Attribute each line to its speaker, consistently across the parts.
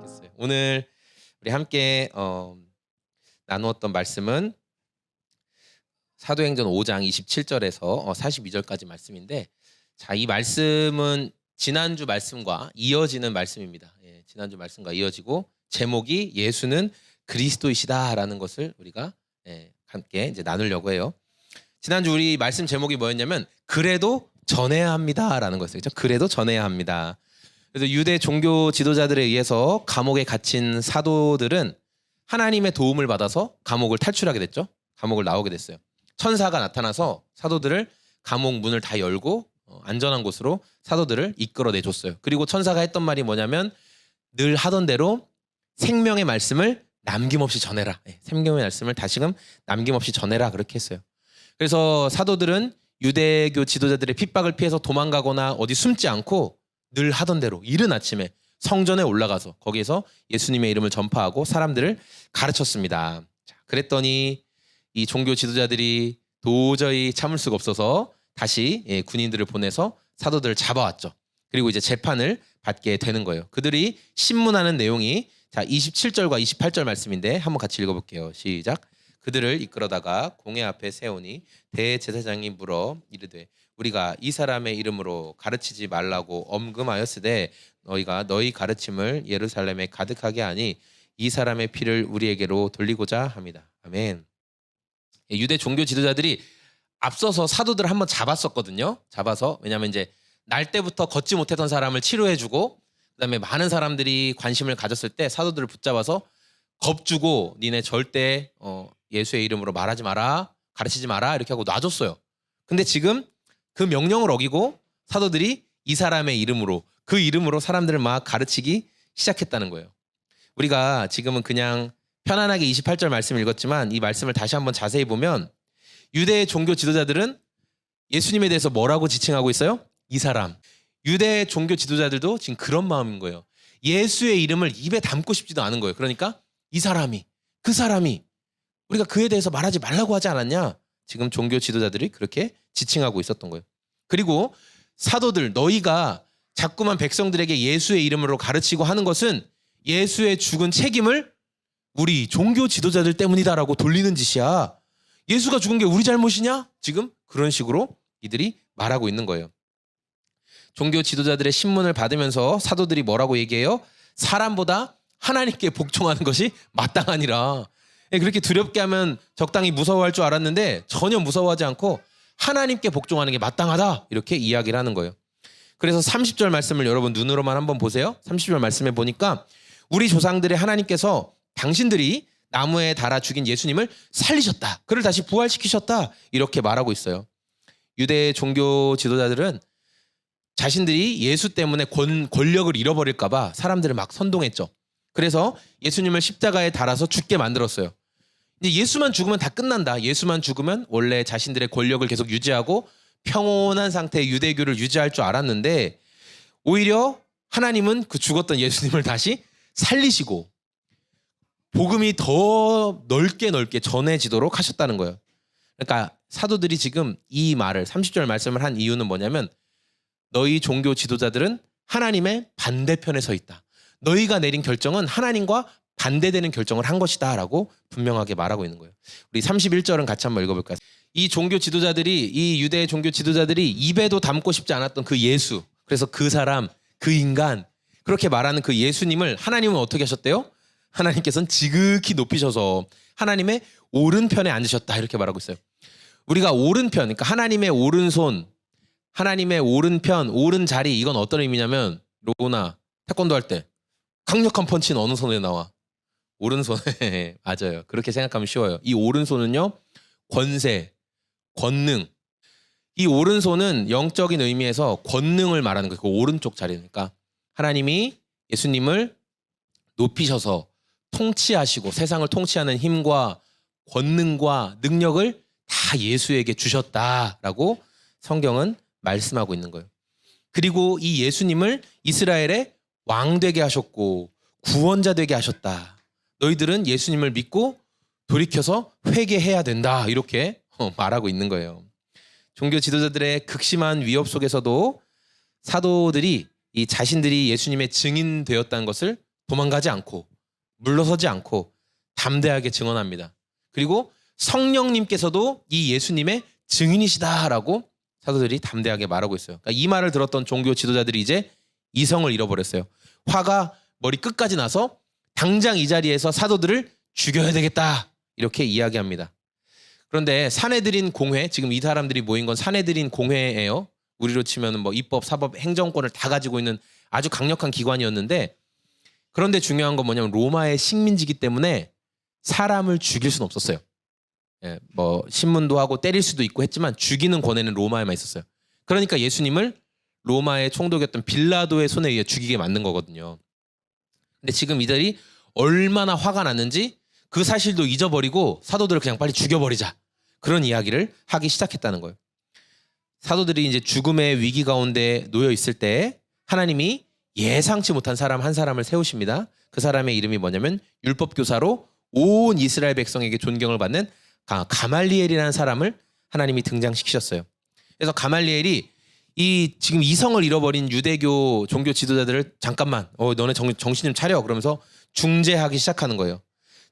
Speaker 1: 됐어요. 오늘 우리 함께 나누었던 말씀은 사도행전 5장 27절에서 42절까지 말씀인데, 자, 이 말씀은 지난주 말씀과 이어지는 말씀입니다. 예, 지난주 말씀과 이어지고 제목이 예수는 그리스도이시다라는 것을 우리가 함께 이제 나누려고 해요. 지난주 우리 말씀 제목이 뭐였냐면 그래도 전해야 합니다라는 거였어요. 그렇죠? 그래도 전해야 합니다. 그래서 유대 종교 지도자들에 의해서 감옥에 갇힌 사도들은 하나님의 도움을 받아서 감옥을 탈출하게 됐죠. 감옥을 나오게 됐어요. 천사가 나타나서 사도들을 감옥 문을 다 열고 안전한 곳으로 사도들을 이끌어내줬어요. 그리고 천사가 했던 말이 뭐냐면 늘 하던 대로 생명의 말씀을 남김없이 전해라. 생명의 말씀을 다시금 남김없이 전해라, 그렇게 했어요. 그래서 사도들은 유대교 지도자들의 핍박을 피해서 도망가거나 어디 숨지 않고 늘 하던 대로 이른 아침에 성전에 올라가서 거기에서 예수님의 이름을 전파하고 사람들을 가르쳤습니다. 자, 그랬더니 이 종교 지도자들이 도저히 참을 수가 없어서 다시 군인들을 보내서 사도들을 잡아왔죠. 그리고 이제 재판을 받게 되는 거예요. 그들이 신문하는 내용이 자 27절과 28절 말씀인데 한번 같이 읽어볼게요. 시작. 그들을 이끌어다가 공회 앞에 세우니 대제사장이 물어 이르되 우리가 이 사람의 이름으로 가르치지 말라고 엄금하였으되 너희가 너희 가르침을 예루살렘에 가득하게 하니 이 사람의 피를 우리에게로 돌리고자 합니다. 아멘. 유대 종교 지도자들이 앞서서 사도들을 한번 잡았었거든요. 잡아서 왜냐하면 이제 날 때부터 걷지 못했던 사람을 치료해주고 그다음에 많은 사람들이 관심을 가졌을 때 사도들을 붙잡아서 겁주고 니네 절대 예수의 이름으로 말하지 마라, 가르치지 마라 이렇게 하고 놔줬어요. 근데 지금 그 명령을 어기고 사도들이 이 사람의 이름으로 그 이름으로 사람들을 막 가르치기 시작했다는 거예요. 우리가 지금은 그냥 편안하게 28절 말씀 읽었지만 이 말씀을 다시 한번 자세히 보면 유대 종교 지도자들은 예수님에 대해서 뭐라고 지칭하고 있어요? 이 사람. 유대 종교 지도자들도 지금 그런 마음인 거예요. 예수의 이름을 입에 담고 싶지도 않은 거예요. 그러니까 이 사람이, 그 사람이 우리가 그에 대해서 말하지 말라고 하지 않았냐? 지금 종교 지도자들이 그렇게 지칭하고 있었던 거예요. 그리고 사도들 너희가 자꾸만 백성들에게 예수의 이름으로 가르치고 하는 것은 예수의 죽은 책임을 우리 종교 지도자들 때문이다라고 돌리는 짓이야. 예수가 죽은 게 우리 잘못이냐? 지금 그런 식으로 이들이 말하고 있는 거예요. 종교 지도자들의 신문을 받으면서 사도들이 뭐라고 얘기해요? 사람보다 하나님께 복종하는 것이 마땅하니라. 그렇게 두렵게 하면 적당히 무서워할 줄 알았는데 전혀 무서워하지 않고 하나님께 복종하는 게 마땅하다 이렇게 이야기를 하는 거예요. 그래서 30절 말씀을 여러분 눈으로만 한번 보세요. 30절 말씀에 보니까 우리 조상들의 하나님께서 당신들이 나무에 달아 죽인 예수님을 살리셨다. 그를 다시 부활시키셨다. 이렇게 말하고 있어요. 유대 종교 지도자들은 자신들이 예수 때문에 권력을 잃어버릴까 봐 사람들을 막 선동했죠. 그래서 예수님을 십자가에 달아서 죽게 만들었어요. 이제 예수만 죽으면 다 끝난다. 예수만 죽으면 원래 자신들의 권력을 계속 유지하고 평온한 상태의 유대교를 유지할 줄 알았는데 오히려 하나님은 그 죽었던 예수님을 다시 살리시고 복음이 더 넓게 전해지도록 하셨다는 거예요. 그러니까 사도들이 지금 이 말을 30절 말씀을 한 이유는 뭐냐면 너희 종교 지도자들은 하나님의 반대편에 서 있다. 너희가 내린 결정은 하나님과 반대되는 결정을 한 것이다 라고 분명하게 말하고 있는 거예요. 우리 31절은 같이 한번 읽어볼까요? 이 종교 지도자들이 이 유대 종교 지도자들이 입에도 담고 싶지 않았던 그 예수, 그래서 그 사람, 그 인간 그렇게 말하는 그 예수님을 하나님은 어떻게 하셨대요? 하나님께서는 지극히 높이셔서 하나님의 오른편에 앉으셨다 이렇게 말하고 있어요. 우리가 오른편, 그러니까 하나님의 오른손, 하나님의 오른편, 오른자리 이건 어떤 의미냐면 로나 태권도 할 때 강력한 펀치는 어느 손에 나와? 오른손에. 맞아요. 그렇게 생각하면 쉬워요. 이 오른손은요 권세, 권능. 이 오른손은 영적인 의미에서 권능을 말하는 거예요. 그 오른쪽 자리니까 하나님이 예수님을 높이셔서 통치하시고 세상을 통치하는 힘과 권능과 능력을 다 예수에게 주셨다라고 성경은 말씀하고 있는 거예요. 그리고 이 예수님을 이스라엘의 왕 되게 하셨고 구원자 되게 하셨다. 너희들은 예수님을 믿고 돌이켜서 회개해야 된다. 이렇게 말하고 있는 거예요. 종교 지도자들의 극심한 위협 속에서도 사도들이 이 자신들이 예수님의 증인 되었다는 것을 도망가지 않고 물러서지 않고 담대하게 증언합니다. 그리고 성령님께서도 이 예수님의 증인이시다라고 사도들이 담대하게 말하고 있어요. 그러니까 이 말을 들었던 종교 지도자들이 이제 이성을 잃어버렸어요. 화가 머리 끝까지 나서 당장 이 자리에서 사도들을 죽여야 되겠다 이렇게 이야기합니다. 그런데 사내들인 공회, 지금 이 사람들이 모인 건 사내들인 공회예요. 우리로 치면 뭐 입법, 사법, 행정권을 다 가지고 있는 아주 강력한 기관이었는데, 그런데 중요한 건 뭐냐면 로마의 식민지기 때문에 사람을 죽일 수는 없었어요. 예, 뭐 신문도 하고 때릴 수도 있고 했지만 죽이는 권한은 로마에만 있었어요. 그러니까 예수님을 로마의 총독이었던 빌라도의 손에 의해 죽이게 만든 거거든요. 근데 지금 이들이 얼마나 화가 났는지 그 사실도 잊어버리고 사도들을 그냥 빨리 죽여버리자, 그런 이야기를 하기 시작했다는 거예요. 사도들이 이제 죽음의 위기 가운데 놓여 있을 때 하나님이 예상치 못한 사람 한 사람을 세우십니다. 그 사람의 이름이 뭐냐면 율법 교사로 온 이스라엘 백성에게 존경을 받는 가말리엘이라는 사람을 하나님이 등장시키셨어요. 그래서 가말리엘이 이 지금 이성을 잃어버린 유대교 종교 지도자들을 잠깐만, 너네 정신 좀 차려, 그러면서 중재하기 시작하는 거예요.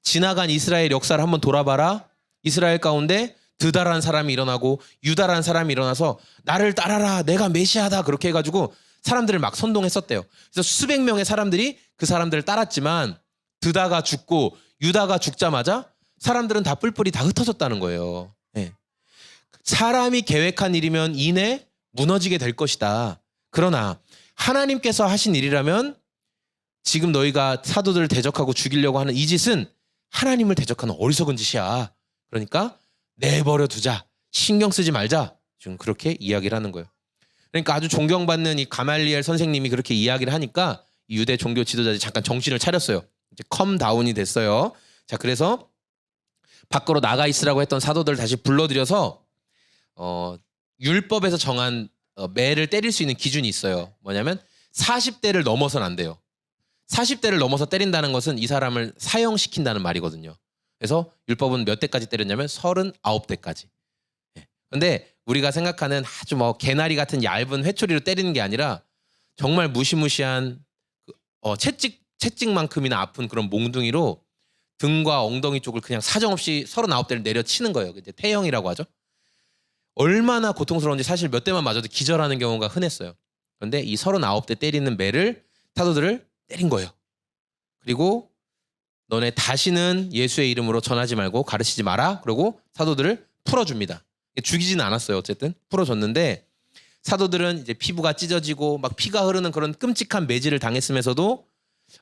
Speaker 1: 지나간 이스라엘 역사를 한번 돌아봐라. 이스라엘 가운데 드다라는 사람이 일어나고 유다라는 사람이 일어나서 나를 따라라, 내가 메시아다, 그렇게 해가지고 사람들을 막 선동했었대요. 그래서 수백 명의 사람들이 그 사람들을 따랐지만 드다가 죽고 유다가 죽자마자 사람들은 다 뿔뿔이 다 흩어졌다는 거예요. 네. 사람이 계획한 일이면 이내 무너지게 될 것이다. 그러나 하나님께서 하신 일이라면 지금 너희가 사도들을 대적하고 죽이려고 하는 이 짓은 하나님을 대적하는 어리석은 짓이야. 그러니까 내버려 두자, 신경 쓰지 말자, 지금 그렇게 이야기를 하는 거예요. 그러니까 아주 존경받는 이 가말리엘 선생님이 그렇게 이야기를 하니까 유대 종교 지도자들이 잠깐 정신을 차렸어요. 이제 컴다운이 됐어요. 자, 그래서 밖으로 나가 있으라고 했던 사도들을 다시 불러들여서 율법에서 정한 매를 때릴 수 있는 기준이 있어요. 뭐냐면 40대를 넘어서는 안 돼요. 40대를 넘어서 때린다는 것은 이 사람을 사형시킨다는 말이거든요. 그래서 율법은 몇 대까지 때렸냐면 39대까지. 근데 우리가 생각하는 아주 뭐 개나리 같은 얇은 회초리로 때리는 게 아니라 정말 무시무시한 채찍만큼이나 아픈 그런 몽둥이로 등과 엉덩이 쪽을 그냥 사정없이 39대를 내려치는 거예요. 이제 태형이라고 하죠. 얼마나 고통스러운지 사실 몇 대만 맞아도 기절하는 경우가 흔했어요. 그런데 이 39대 때리는 매를 사도들을 때린 거예요. 그리고 너네 다시는 예수의 이름으로 전하지 말고 가르치지 마라. 그리고 사도들을 풀어줍니다. 죽이지는 않았어요. 어쨌든 풀어줬는데 사도들은 이제 피부가 찢어지고 막 피가 흐르는 그런 끔찍한 매질을 당했으면서도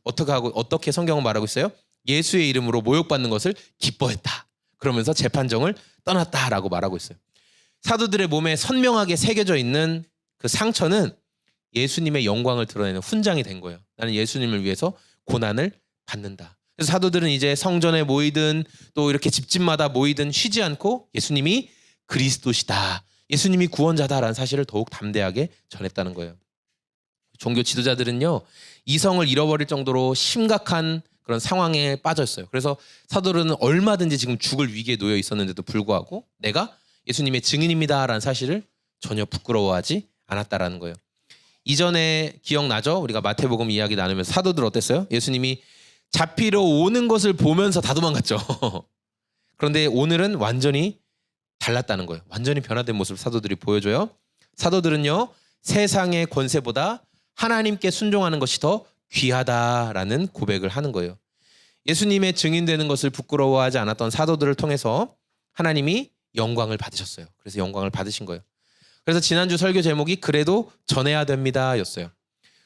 Speaker 1: 어떻게 성경은 말하고 있어요? 예수의 이름으로 모욕받는 것을 기뻐했다. 그러면서 재판정을 떠났다라고 말하고 있어요. 사도들의 몸에 선명하게 새겨져 있는 그 상처는 예수님의 영광을 드러내는 훈장이 된 거예요. 나는 예수님을 위해서 고난을 받는다. 그래서 사도들은 이제 성전에 모이든 또 이렇게 집집마다 모이든 쉬지 않고 예수님이 그리스도시다, 예수님이 구원자다라는 사실을 더욱 담대하게 전했다는 거예요. 종교 지도자들은요, 이성을 잃어버릴 정도로 심각한 그런 상황에 빠졌어요. 그래서 사도들은 얼마든지 지금 죽을 위기에 놓여 있었는데도 불구하고 내가 예수님의 증인입니다라는 사실을 전혀 부끄러워하지 않았다라는 거예요. 이전에 기억나죠? 우리가 마태복음 이야기 나누면서 사도들 어땠어요? 예수님이 잡히러 오는 것을 보면서 다 도망갔죠. 그런데 오늘은 완전히 달랐다는 거예요. 완전히 변화된 모습을 사도들이 보여줘요. 사도들은요, 세상의 권세보다 하나님께 순종하는 것이 더 귀하다라는 고백을 하는 거예요. 예수님의 증인되는 것을 부끄러워하지 않았던 사도들을 통해서 하나님이 영광을 받으셨어요. 그래서 영광을 받으신 거예요. 그래서 지난주 설교 제목이 그래도 전해야 됩니다 였어요.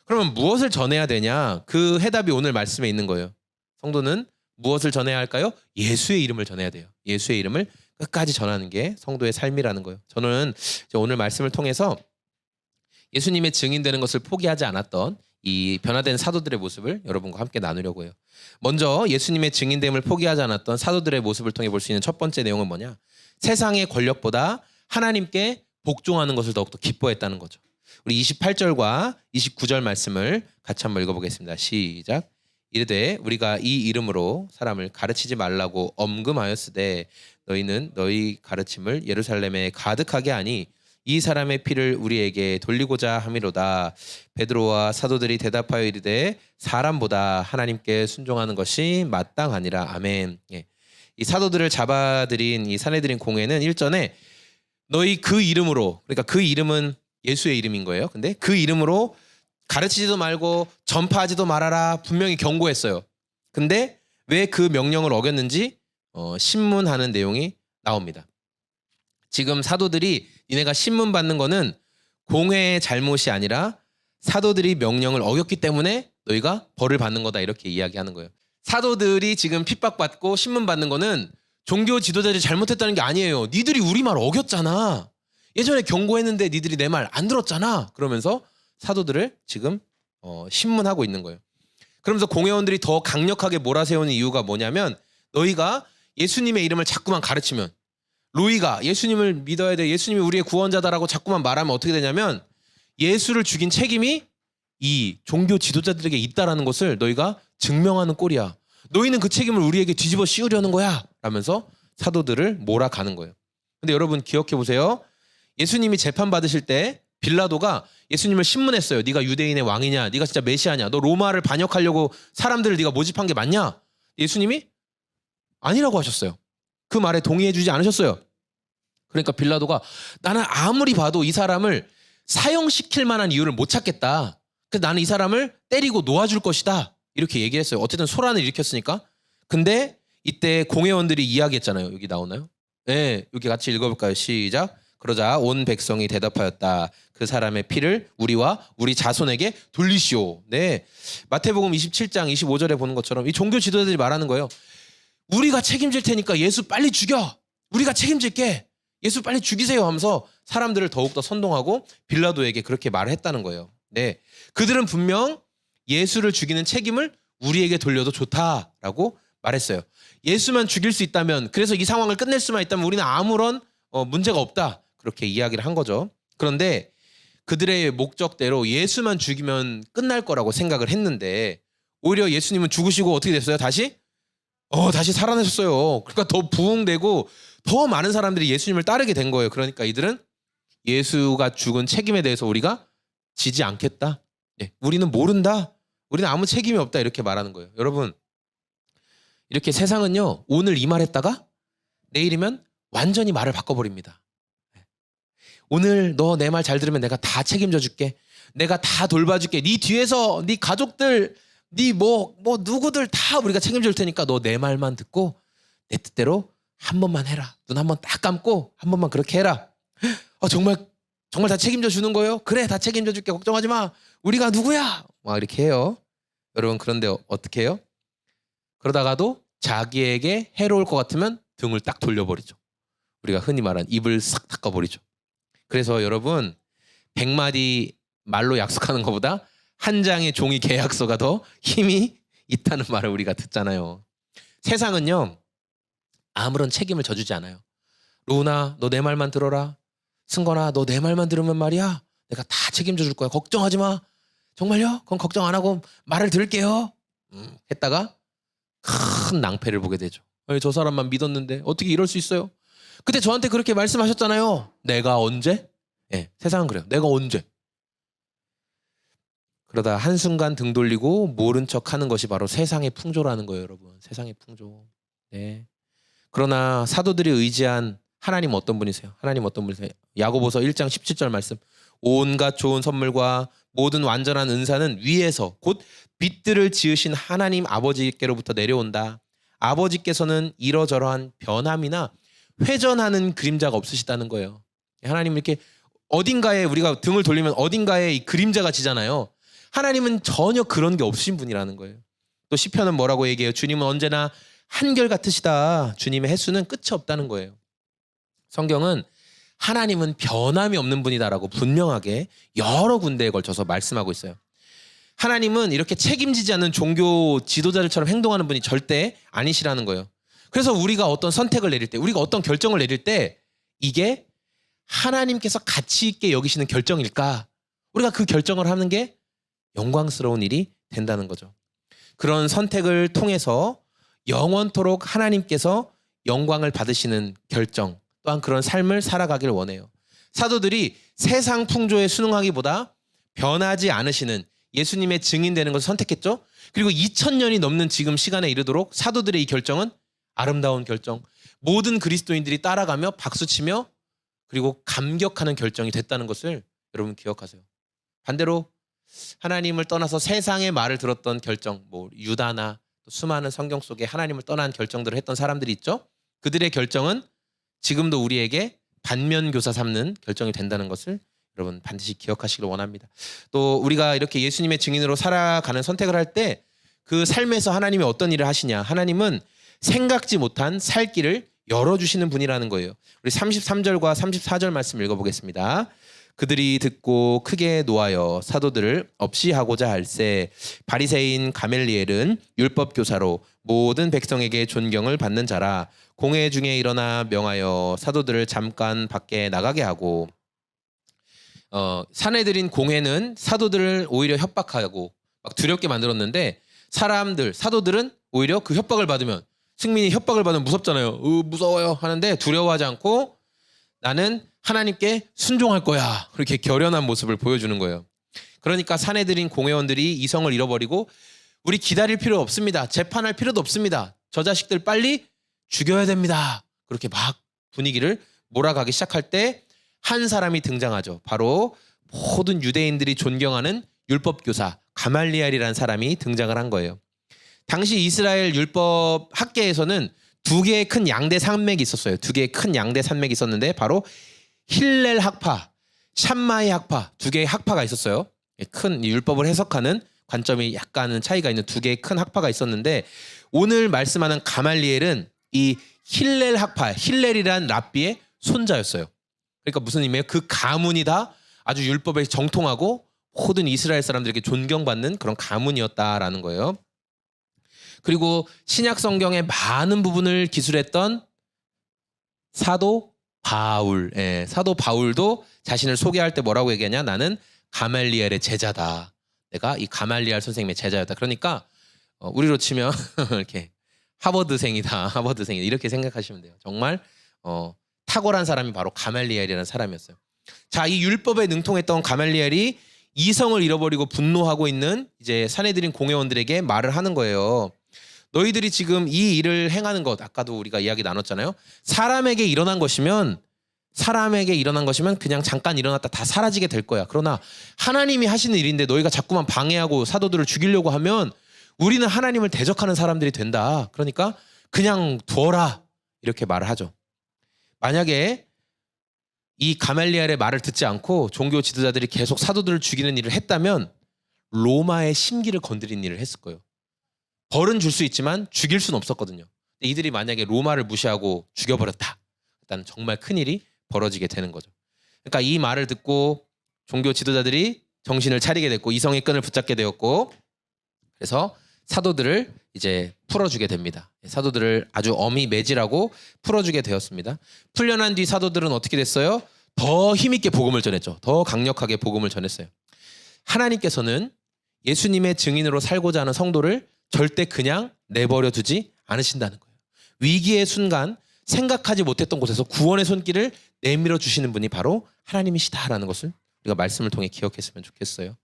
Speaker 1: 그러면 무엇을 전해야 되냐? 그 해답이 오늘 말씀에 있는 거예요. 성도는 무엇을 전해야 할까요? 예수의 이름을 전해야 돼요. 예수의 이름을 끝까지 전하는 게 성도의 삶이라는 거예요. 저는 오늘 말씀을 통해서 예수님의 증인되는 것을 포기하지 않았던 이 변화된 사도들의 모습을 여러분과 함께 나누려고 해요. 먼저 예수님의 증인됨을 포기하지 않았던 사도들의 모습을 통해 볼 수 있는 첫 번째 내용은 뭐냐? 세상의 권력보다 하나님께 복종하는 것을 더욱더 기뻐했다는 거죠. 우리 28절과 29절 말씀을 같이 한번 읽어보겠습니다. 시작. 이르되 우리가 이 이름으로 사람을 가르치지 말라고 엄금하였으되 너희는 너희 가르침을 예루살렘에 가득하게 하니 이 사람의 피를 우리에게 돌리고자 함이로다. 베드로와 사도들이 대답하여 이르되 사람보다 하나님께 순종하는 것이 마땅하니라. 아멘. 예. 이 사도들을 잡아들인 이 산헤드린 공회는 일전에 너희 그 이름으로, 그러니까 그 이름은 예수의 이름인 거예요. 근데 그 이름으로 가르치지도 말고 전파하지도 말아라 분명히 경고했어요. 근데 왜 그 명령을 어겼는지 신문하는 내용이 나옵니다. 지금 사도들이 니네가 신문 받는 거는 공회의 잘못이 아니라 사도들이 명령을 어겼기 때문에 너희가 벌을 받는 거다, 이렇게 이야기하는 거예요. 사도들이 지금 핍박받고 신문 받는 거는 종교 지도자들이 잘못했다는 게 아니에요. 니들이 우리 말 어겼잖아. 예전에 경고했는데 니들이 내 말 안 들었잖아. 그러면서 사도들을 지금 신문하고 있는 거예요. 그러면서 공회원들이 더 강력하게 몰아세우는 이유가 뭐냐면, 너희가 예수님의 이름을 자꾸만 가르치면, 로이가 예수님을 믿어야 돼, 예수님이 우리의 구원자다라고 자꾸만 말하면 어떻게 되냐면 예수를 죽인 책임이 이 종교 지도자들에게 있다라는 것을 너희가 증명하는 꼴이야. 너희는 그 책임을 우리에게 뒤집어 씌우려는 거야 라면서 사도들을 몰아가는 거예요. 근데 여러분 기억해 보세요. 예수님이 재판받으실 때 빌라도가 예수님을 신문했어요. 네가 유대인의 왕이냐, 네가 진짜 메시아냐, 너 로마를 반역하려고 사람들을 네가 모집한 게 맞냐. 예수님이 아니라고 하셨어요. 그 말에 동의해 주지 않으셨어요. 그러니까 빌라도가 나는 아무리 봐도 이 사람을 사형시킬 만한 이유를 못 찾겠다. 그래서 나는 이 사람을 때리고 놓아줄 것이다, 이렇게 얘기했어요. 어쨌든 소란을 일으켰으니까. 근데 이때 공회원들이 이야기했잖아요. 여기 나오나요? 네, 여기 같이 읽어볼까요? 시작. 그러자 온 백성이 대답하였다. 그 사람의 피를 우리와 우리 자손에게 돌리시오. 네, 마태복음 27장 25절에 보는 것처럼 이 종교 지도자들이 말하는 거예요. 우리가 책임질 테니까 예수 빨리 죽여. 우리가 책임질게. 예수 빨리 죽이세요 하면서 사람들을 더욱더 선동하고 빌라도에게 그렇게 말을 했다는 거예요. 네, 그들은 분명 예수를 죽이는 책임을 우리에게 돌려도 좋다라고 말했어요. 예수만 죽일 수 있다면, 그래서 이 상황을 끝낼 수만 있다면 우리는 아무런 문제가 없다, 그렇게 이야기를 한 거죠. 그런데 그들의 목적대로 예수만 죽이면 끝날 거라고 생각을 했는데 오히려 예수님은 죽으시고 어떻게 됐어요? 다시 살아나셨어요. 그러니까 더 부흥되고 더 많은 사람들이 예수님을 따르게 된 거예요. 그러니까 이들은 예수가 죽은 책임에 대해서 우리가 지지 않겠다. 네, 우리는 모른다. 우리는 아무 책임이 없다, 이렇게 말하는 거예요. 여러분, 이렇게 세상은요, 오늘 이 말했다가 내일이면 완전히 말을 바꿔버립니다. 오늘 너 내 말 잘 들으면 내가 다 책임져 줄게. 내가 다 돌봐줄게. 네 뒤에서 네 가족들, 네 누구들 다 우리가 책임질 테니까 너 내 말만 듣고 내 뜻대로 한 번만 해라. 눈 한 번 딱 감고 한 번만 그렇게 해라. 정말 다 책임져 주는 거예요? 그래, 다 책임져 줄게. 걱정하지 마. 우리가 누구야? 막 이렇게 해요. 여러분, 그런데 어떻게 해요? 그러다가도 자기에게 해로울 것 같으면 등을 딱 돌려버리죠. 우리가 흔히 말하는 입을 싹 닦아버리죠. 그래서 여러분, 100마디 말로 약속하는 것보다 한 장의 종이 계약서가 더 힘이 있다는 말을 우리가 듣잖아요. 세상은요, 아무런 책임을 져주지 않아요. 로우나, 너 내 말만 들어라. 승건아, 너 내 말만 들으면 말이야, 내가 다 책임져 줄 거야. 걱정하지 마. 정말요? 그럼 걱정 안 하고 말을 들을게요. 했다가 큰 낭패를 보게 되죠. 저 사람만 믿었는데 어떻게 이럴 수 있어요? 그때 저한테 그렇게 말씀하셨잖아요. 내가 언제? 네, 세상은 그래요. 내가 언제? 그러다 한순간 등 돌리고 모른 척 하는 것이 바로 세상의 풍조라는 거예요, 여러분. 세상의 풍조. 네. 그러나 사도들이 의지한 하나님 어떤 분이세요? 하나님 어떤 분이세요? 야고보서 1장 17절 말씀. 온갖 좋은 선물과 모든 완전한 은사는 위에서 곧 빛들을 지으신 하나님 아버지께로부터 내려온다. 아버지께서는 이러저러한 변함이나 회전하는 그림자가 없으시다는 거예요. 하나님 이렇게 어딘가에 우리가 등을 돌리면 어딘가에 이 그림자가 지잖아요. 하나님은 전혀 그런 게 없으신 분이라는 거예요. 또 시편은 뭐라고 얘기해요? 주님은 언제나 한결같으시다. 주님의 횟수는 끝이 없다는 거예요. 성경은 하나님은 변함이 없는 분이다라고 분명하게 여러 군데에 걸쳐서 말씀하고 있어요. 하나님은 이렇게 책임지지 않는 종교 지도자들처럼 행동하는 분이 절대 아니시라는 거예요. 그래서 우리가 어떤 선택을 내릴 때, 우리가 어떤 결정을 내릴 때 이게 하나님께서 가치 있게 여기시는 결정일까? 우리가 그 결정을 하는 게 영광스러운 일이 된다는 거죠. 그런 선택을 통해서 영원토록 하나님께서 영광을 받으시는 결정, 또한 그런 삶을 살아가길 원해요. 사도들이 세상 풍조에 순응하기보다 변하지 않으시는 예수님의 증인되는 것을 선택했죠. 그리고 2000년이 넘는 지금 시간에 이르도록 사도들의 이 결정은 아름다운 결정, 모든 그리스도인들이 따라가며 박수치며 그리고 감격하는 결정이 됐다는 것을 여러분 기억하세요. 반대로 하나님을 떠나서 세상의 말을 들었던 결정, 뭐 유다나 또 수많은 성경 속에 하나님을 떠난 결정들을 했던 사람들이 있죠. 그들의 결정은 지금도 우리에게 반면교사 삼는 결정이 된다는 것을 여러분 반드시 기억하시길 원합니다. 또 우리가 이렇게 예수님의 증인으로 살아가는 선택을 할 때 그 삶에서 하나님이 어떤 일을 하시냐, 하나님은 생각지 못한 살 길을 열어주시는 분이라는 거예요. 우리 33절과 34절 말씀 읽어보겠습니다. 그들이 듣고 크게 노하여 사도들을 없이 하고자 할새 바리새인 가멜리엘은 율법 교사로 모든 백성에게 존경을 받는 자라. 공회 중에 일어나 명하여 사도들을 잠깐 밖에 나가게 하고, 사내들인 공회는 사도들을 오히려 협박하고 막 두렵게 만들었는데, 사도들은 오히려 그 협박을 받으면, 승민이 협박을 받으면 무섭잖아요. 무서워요 하는데 두려워하지 않고 나는 하나님께 순종할 거야, 그렇게 결연한 모습을 보여주는 거예요. 그러니까 사내들인 공회원들이 이성을 잃어버리고 우리 기다릴 필요 없습니다, 재판할 필요도 없습니다, 저 자식들 빨리 죽여야 됩니다, 그렇게 막 분위기를 몰아가기 시작할 때 한 사람이 등장하죠. 바로 모든 유대인들이 존경하는 율법교사 가말리엘이라는 사람이 등장을 한 거예요. 당시 이스라엘 율법 학계에서는 두 개의 큰 양대 산맥이 있었어요. 두 개의 큰 양대 산맥이 있었는데 바로 힐렐 학파, 샴마이 학파, 두 개의 학파가 있었어요. 큰 율법을 해석하는 관점이 약간은 차이가 있는 두 개의 큰 학파가 있었는데, 오늘 말씀하는 가말리엘은 이 힐렐 학파, 힐렐이란 랍비의 손자였어요. 그러니까 무슨 의미예요? 그 가문이 다 아주 율법에 정통하고 모든 이스라엘 사람들에게 존경받는 그런 가문이었다라는 거예요. 그리고 신약 성경의 많은 부분을 기술했던 사도 바울, 사도 바울도 자신을 소개할 때 뭐라고 얘기하냐? 나는 가말리엘의 제자다. 내가 이 가말리엘 선생님의 제자였다. 그러니까 우리로 치면 이렇게 하버드생이다, 하버드생이다, 이렇게 생각하시면 돼요. 정말 탁월한 사람이 바로 가말리엘이라는 사람이었어요. 자, 이 율법에 능통했던 가말리엘이 이성을 잃어버리고 분노하고 있는 이제 사내들인 공회원들에게 말을 하는 거예요. 너희들이 지금 이 일을 행하는 것, 아까도 우리가 이야기 나눴잖아요. 사람에게 일어난 것이면 그냥 잠깐 일어났다 다 사라지게 될 거야. 그러나 하나님이 하시는 일인데 너희가 자꾸만 방해하고 사도들을 죽이려고 하면 우리는 하나님을 대적하는 사람들이 된다. 그러니까 그냥 두어라, 이렇게 말을 하죠. 만약에 이 가말리엘의 말을 듣지 않고 종교 지도자들이 계속 사도들을 죽이는 일을 했다면 로마의 심기를 건드린 일을 했을 거예요. 벌은 줄 수 있지만 죽일 수는 없었거든요. 이들이 만약에 로마를 무시하고 죽여버렸다, 일단 정말 큰일이 벌어지게 되는 거죠. 그러니까 이 말을 듣고 종교 지도자들이 정신을 차리게 됐고 이성의 끈을 붙잡게 되었고, 그래서 사도들을 이제 풀어주게 됩니다. 사도들을 아주 엄히 매질하고 풀어주게 되었습니다. 풀려난 뒤 사도들은 어떻게 됐어요? 더 힘있게 복음을 전했죠. 더 강력하게 복음을 전했어요. 하나님께서는 예수님의 증인으로 살고자 하는 성도를 절대 그냥 내버려 두지 않으신다는 거예요. 위기의 순간 생각하지 못했던 곳에서 구원의 손길을 내밀어 주시는 분이 바로 하나님이시다라는 것을 우리가 말씀을 통해 기억했으면 좋겠어요.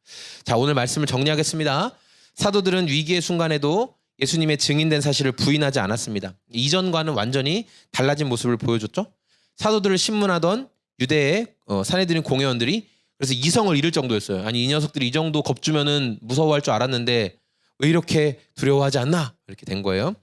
Speaker 1: 자, 오늘 말씀을 정리하겠습니다. 사도들은 위기의 순간에도 예수님의 증인된 사실을 부인하지 않았습니다. 이전과는 완전히 달라진 모습을 보여줬죠. 사도들을 신문하던 유대의 사내들인 공회원들이 그래서 이성을 잃을 정도였어요. 아니, 이 녀석들이 이 정도 겁주면은 무서워할 줄 알았는데 왜 이렇게 두려워하지 않나? 이렇게 된 거예요.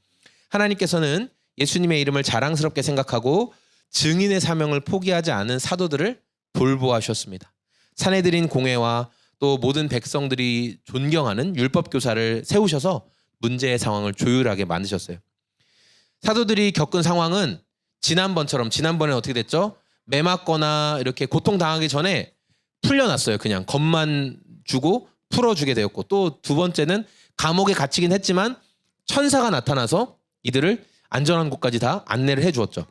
Speaker 1: 하나님께서는 예수님의 이름을 자랑스럽게 생각하고 증인의 사명을 포기하지 않은 사도들을 돌보아주셨습니다. 사내들인 공회와 또 모든 백성들이 존경하는 율법교사를 세우셔서 문제의 상황을 조율하게 만드셨어요. 사도들이 겪은 상황은 지난번에는 어떻게 됐죠? 매 맞거나 이렇게 고통당하기 전에 풀려났어요. 그냥 겁만 주고 풀어주게 되었고, 또 두 번째는 감옥에 갇히긴 했지만 천사가 나타나서 이들을 안전한 곳까지 다 안내를 해주었죠.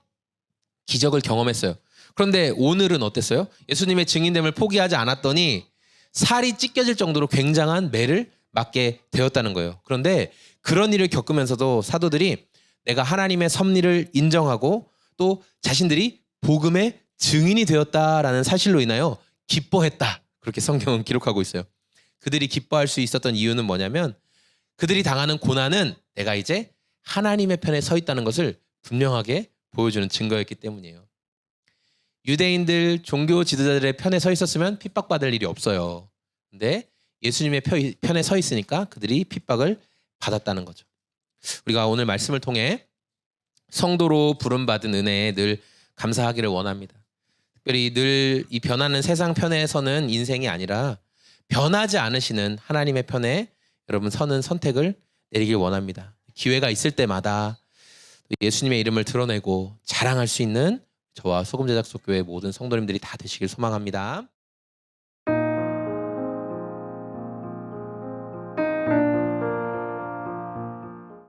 Speaker 1: 기적을 경험했어요. 그런데 오늘은 어땠어요? 예수님의 증인됨을 포기하지 않았더니 살이 찢겨질 정도로 굉장한 매를 맞게 되었다는 거예요. 그런데 그런 일을 겪으면서도 사도들이 내가 하나님의 섭리를 인정하고 또 자신들이 복음의 증인이 되었다라는 사실로 인하여 기뻐했다. 그렇게 성경은 기록하고 있어요. 그들이 기뻐할 수 있었던 이유는 뭐냐면 그들이 당하는 고난은 내가 이제 하나님의 편에 서 있다는 것을 분명하게 보여주는 증거였기 때문이에요. 유대인들 종교 지도자들의 편에 서 있었으면 핍박받을 일이 없어요. 근데 예수님의 편에 서 있으니까 그들이 핍박을 받았다는 거죠. 우리가 오늘 말씀을 통해 성도로 부름받은 은혜에 늘 감사하기를 원합니다. 특별히 늘 이 변하는 세상 편에 서는 인생이 아니라 변하지 않으시는 하나님의 편에 여러분 서는 선택을 내리길 원합니다. 기회가 있을 때마다 예수님의 이름을 드러내고 자랑할 수 있는 저와 소금제작소 교회 모든 성도님들이 다 되시길 소망합니다.